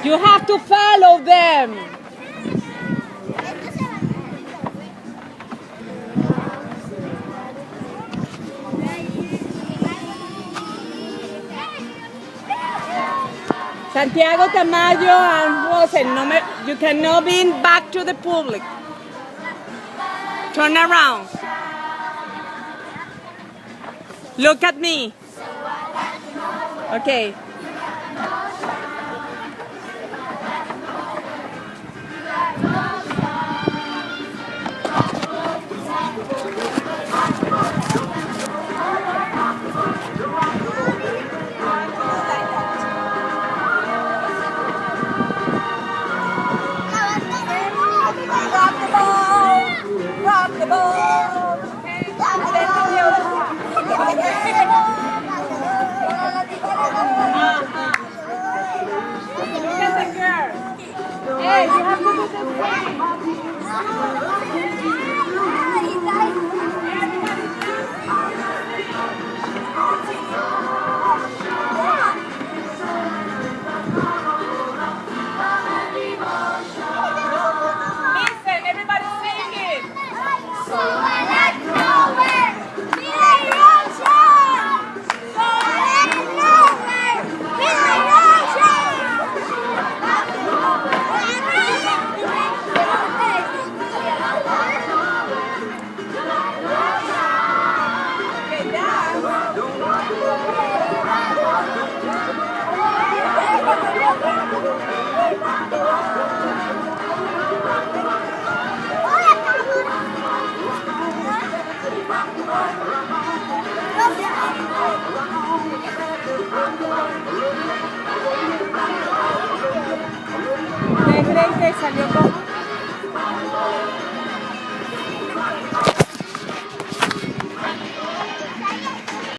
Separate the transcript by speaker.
Speaker 1: You have to follow them. Santiago Tamayo and Rosen, you cannot be back to the public. Turn around. Look at me. Okay. Hey, you have to do the same. Listen, everybody sing it. ¿Qué creen que salió con